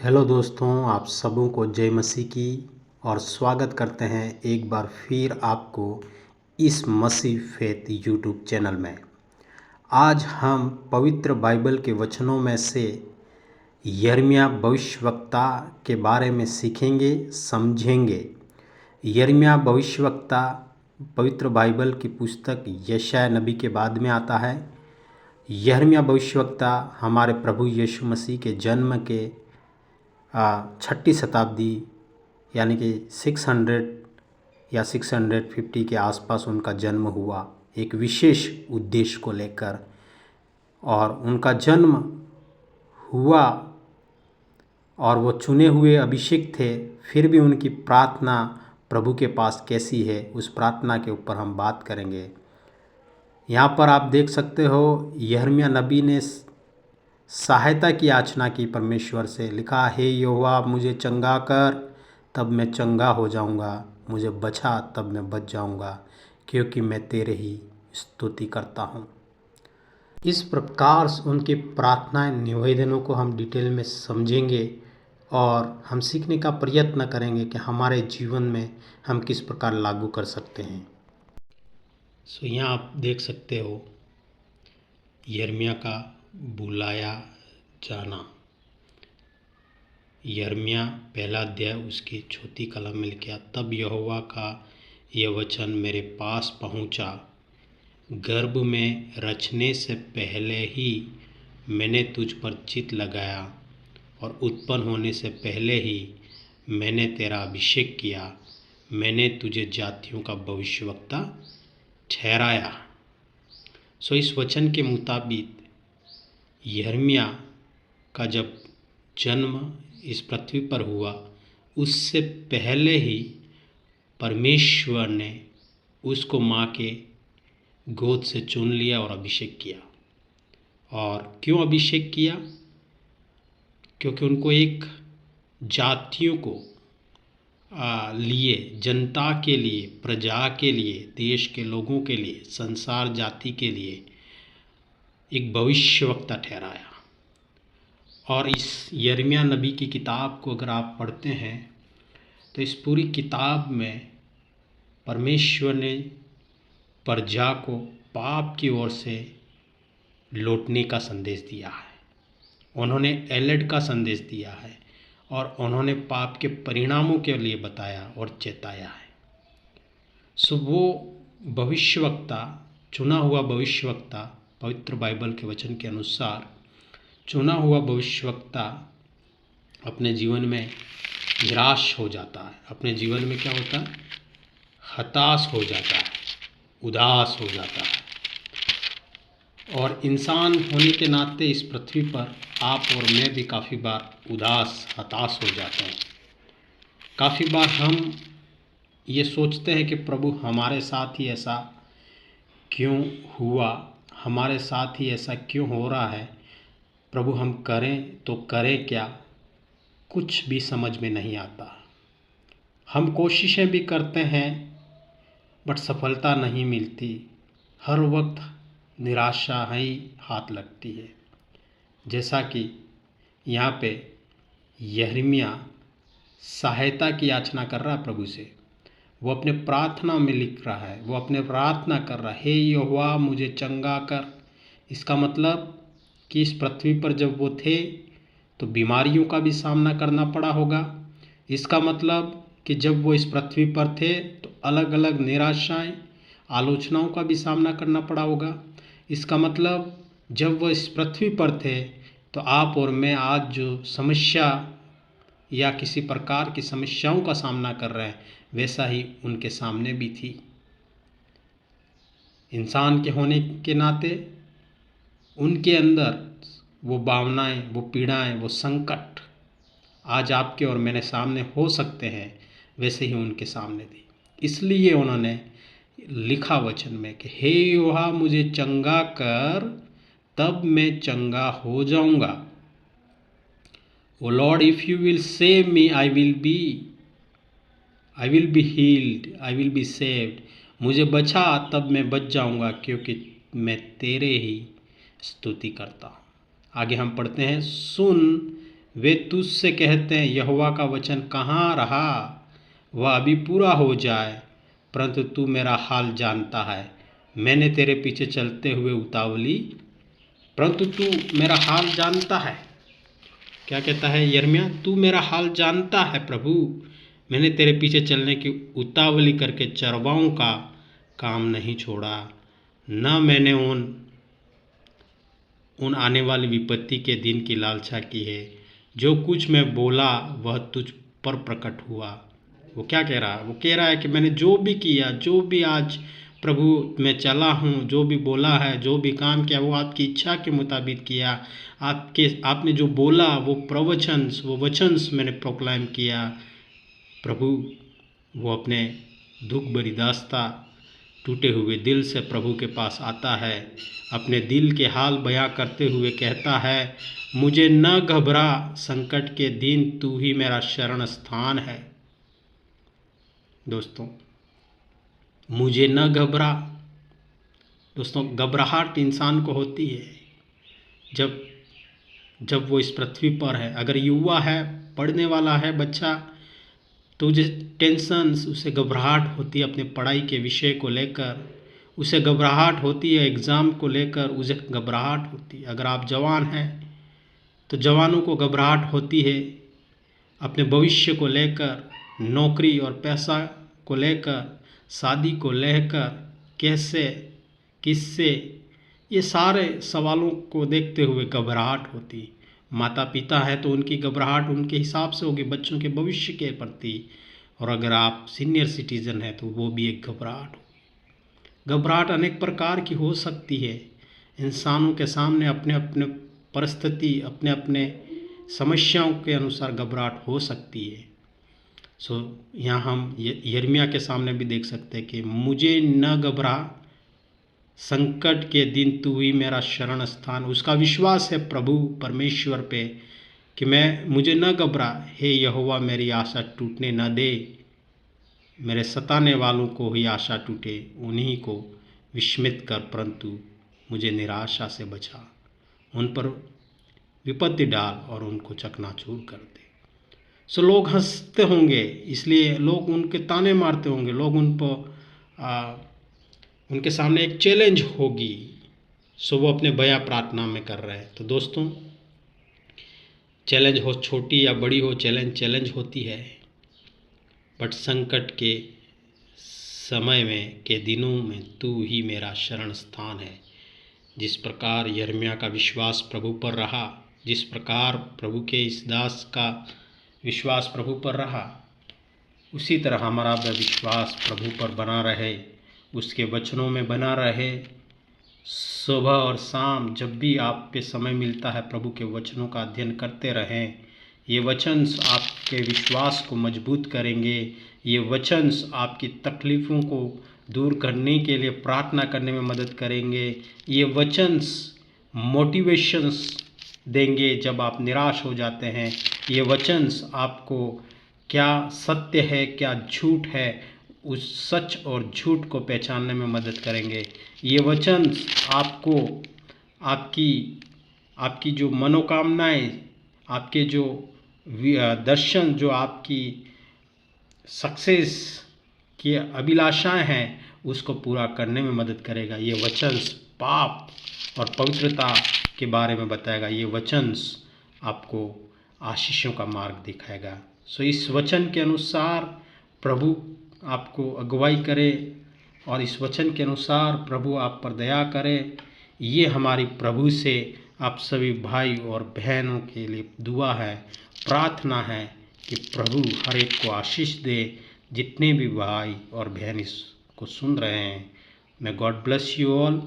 Hello दोस्तों, आप सबों को जय मसीह की और स्वागत करते हैं एक बार फिर आपको इस मसीह फेथ यूट्यूब चैनल में। आज हम पवित्र बाइबल के वचनों में से यिर्मयाह भविष्यवक्ता के बारे में सीखेंगे, समझेंगे। यिर्मयाह भविष्यवक्ता पवित्र बाइबल की पुस्तक यशायाह नबी के बाद में आता है। यिर्मयाह भविष्यवक्ता हमारे प्रभु यीशु मसीह के जन्म के 6ठी शताब्दी यानी कि 600 या 650 के आसपास उनका जन्म हुआ, एक विशेष उद्देश्य को लेकर। और उनका जन्म हुआ और वो चुने हुए अभिषेक थे, फिर भी उनकी प्रार्थना प्रभु के पास कैसी है, उस प्रार्थना के ऊपर हम बात करेंगे। यहाँ पर आप देख सकते हो, यिर्मयाह नबी ने सहायता की याचना की परमेश्वर से। लिखा, हे यहोवा मुझे चंगा कर, तब मैं चंगा हो जाऊंगा, मुझे बचा तब मैं बच जाऊंगा, क्योंकि मैं तेरे ही स्तुति करता हूँ। इस प्रकार उनके प्रार्थना निवेदनों को हम डिटेल में समझेंगे और हम सीखने का प्रयत्न करेंगे कि हमारे जीवन में हम किस प्रकार लागू कर सकते हैं। यहाँ आप देख सकते हो यिर्मयाह का बुलाया जाना। यिर्मयाह पहला अध्याय उसकी चौथी कलम में लिखा, तब यहोवा का यह वचन मेरे पास पहुंचा, गर्भ में रचने से पहले ही मैंने तुझ पर चित्त लगाया और उत्पन्न होने से पहले ही मैंने तेरा अभिषेक किया, मैंने तुझे जातियों का भविष्यवक्ता ठहराया। इस वचन के मुताबिक यिर्मयाह का जब जन्म इस पृथ्वी पर हुआ, उससे पहले ही परमेश्वर ने उसको माँ के गोद से चुन लिया और अभिषेक किया। और क्यों अभिषेक किया? क्योंकि उनको एक जातियों को लिए, जनता के लिए, प्रजा के लिए, देश के लोगों के लिए, संसार जाति के लिए एक भविष्यवक्ता ठहराया। और इस यिर्मयाह नबी की किताब को अगर आप पढ़ते हैं तो इस पूरी किताब में परमेश्वर ने प्रजा को पाप की ओर से लौटने का संदेश दिया है। उन्होंने एलर्ट का संदेश दिया है और उन्होंने पाप के परिणामों के लिए बताया और चेताया है। वो भविष्यवक्ता, चुना हुआ भविष्यवक्ता, पवित्र बाइबल के वचन के अनुसार चुना हुआ भविष्यवक्ता अपने जीवन में निराश हो जाता है। अपने जीवन में क्या होता है? हताश हो जाता है, उदास हो जाता है। और इंसान होने के नाते इस पृथ्वी पर आप और मैं भी काफ़ी बार उदास, हताश हो जाते हैं। काफ़ी बार हम ये सोचते हैं कि प्रभु हमारे साथ ही ऐसा क्यों हुआ, हमारे साथ ही ऐसा क्यों हो रहा है, प्रभु हम करें तो करें क्या, कुछ भी समझ में नहीं आता। हम कोशिशें भी करते हैं बट सफलता नहीं मिलती। हर वक्त निराशा ही हाथ लगती है। जैसा कि यहाँ पे यिर्मयाह सहायता की याचना कर रहा है प्रभु से। वो अपने प्रार्थना में लिख रहा है, वो अपने प्रार्थना कर रहा है, हे यहोवा मुझे चंगा कर। इसका मतलब कि इस पृथ्वी पर जब वो थे तो बीमारियों का भी सामना करना पड़ा होगा। इसका मतलब कि जब वो इस पृथ्वी पर थे तो अलग अलग निराशाएं, आलोचनाओं का भी सामना करना पड़ा होगा। इसका मतलब जब वो इस पृथ्वी पर थे तो आप और मैं आज जो समस्या या किसी प्रकार की समस्याओं का सामना कर रहे हैं, वैसा ही उनके सामने भी थी। इंसान के होने के नाते उनके अंदर वो भावनाएं, वो पीड़ाएं, वो संकट आज आपके और मेरे सामने हो सकते हैं, वैसे ही उनके सामने थी। इसलिए उन्होंने लिखा वचन में कि हे यहोवा मुझे चंगा कर, तब मैं चंगा हो जाऊंगा। Oh lord, if you will save me, I will be healed, I will be saved. मुझे बचा तब मैं बच जाऊंगा, क्योंकि मैं तेरे ही स्तुति करता हूँ। आगे हम पढ़ते हैं, सुन वे तुझसे कहते हैं, यहोवा का वचन कहाँ रहा, वह अभी पूरा हो जाए। परंतु तू मेरा हाल जानता है, मैंने तेरे पीछे चलते हुए उतावली, परंतु तू मेरा हाल जानता है। क्या कहता है यिर्मयाह? तू मेरा हाल जानता है प्रभु, मैंने तेरे पीछे चलने की उतावली करके चरवाओं का काम नहीं छोड़ा, न मैंने उन आने वाली विपत्ति के दिन की लालसा की है। जो कुछ मैं बोला वह तुझ पर प्रकट हुआ। वो क्या कह रहा है? वो कह रहा है कि मैंने जो भी किया, जो भी आज प्रभु मैं चला हूँ, जो भी बोला है, जो भी काम किया, वो आपकी इच्छा के मुताबिक किया। आपने जो बोला वो वचन्स मैंने प्रोक्लाइम किया। प्रभु वो अपने दुख भरी दास्ता टूटे हुए दिल से प्रभु के पास आता है, अपने दिल के हाल बयां करते हुए कहता है, मुझे न घबरा, संकट के दिन तू ही मेरा शरण स्थान है। दोस्तों, मुझे न घबरा। दोस्तों, घबराहट इंसान को होती है जब वो इस पृथ्वी पर है। अगर युवा है, पढ़ने वाला है बच्चा, तो उसे टेंशन्स, उसे घबराहट होती है अपने पढ़ाई के विषय को लेकर, उसे घबराहट होती है एग्ज़ाम को लेकर, उसे घबराहट होती है। अगर आप जवान हैं तो जवानों को घबराहट होती है अपने भविष्य को लेकर, नौकरी और पैसा को लेकर, शादी को लेकर, कैसे, किससे, ये सारे सवालों को देखते हुए घबराहट होती। माता पिता है तो उनकी घबराहट उनके हिसाब से होगी बच्चों के भविष्य के प्रति, और अगर आप सीनियर सिटीज़न हैं तो वो भी एक घबराहट होगी। घबराहट अनेक प्रकार की हो सकती है। इंसानों के सामने अपने अपने परिस्थिति, अपने अपने समस्याओं के अनुसार घबराहट हो सकती है। यहाँ हम यिर्मयाह के सामने भी देख सकते हैं कि मुझे न घबरा, संकट के दिन तू ही मेरा शरण स्थान। उसका विश्वास है प्रभु परमेश्वर पे कि मुझे न घबरा, हे यहोवा मेरी आशा टूटने न दे। मेरे सताने वालों को ही आशा टूटे, उन्हीं को विस्मित कर, परंतु मुझे निराशा से बचा। उन पर विपत्ति डाल और उनको चकनाचूर कर दे। लोग हंसते होंगे, इसलिए लोग उनके ताने मारते होंगे, लोग उनके सामने एक चैलेंज होगी, वो अपने भया प्रार्थना में कर रहे हैं। तो दोस्तों, चैलेंज हो छोटी या बड़ी हो, चैलेंज होती है, बट संकट के समय में, के दिनों में तू ही मेरा शरण स्थान है। जिस प्रकार यिर्मयाह का विश्वास प्रभु पर रहा, जिस प्रकार प्रभु के इस दास का विश्वास प्रभु पर रहा, उसी तरह हमारा विश्वास प्रभु पर बना रहे, उसके वचनों में बना रहे। सुबह और शाम जब भी आप पे समय मिलता है, प्रभु के वचनों का अध्ययन करते रहें। ये वचन आपके विश्वास को मजबूत करेंगे। ये वचन आपकी तकलीफ़ों को दूर करने के लिए प्रार्थना करने में मदद करेंगे। ये वचन मोटिवेशंस देंगे जब आप निराश हो जाते हैं। ये वचन आपको क्या सत्य है, क्या झूठ है, उस सच और झूठ को पहचानने में मदद करेंगे। ये वचन आपको आपकी जो मनोकामनाएं, आपके जो दर्शन, जो आपकी सक्सेस की अभिलाषाएं हैं, उसको पूरा करने में मदद करेगा। ये वचन पाप और पवित्रता के बारे में बताएगा। ये वचन आपको आशीषों का मार्ग दिखाएगा। इस वचन के अनुसार प्रभु आपको अगुवाई करे और इस वचन के अनुसार प्रभु आप पर दया करे। ये हमारी प्रभु से आप सभी भाई और बहनों के लिए दुआ है, प्रार्थना है कि प्रभु हर एक को आशीष दे, जितने भी भाई और बहन इसको सुन रहे हैं। May God bless you all.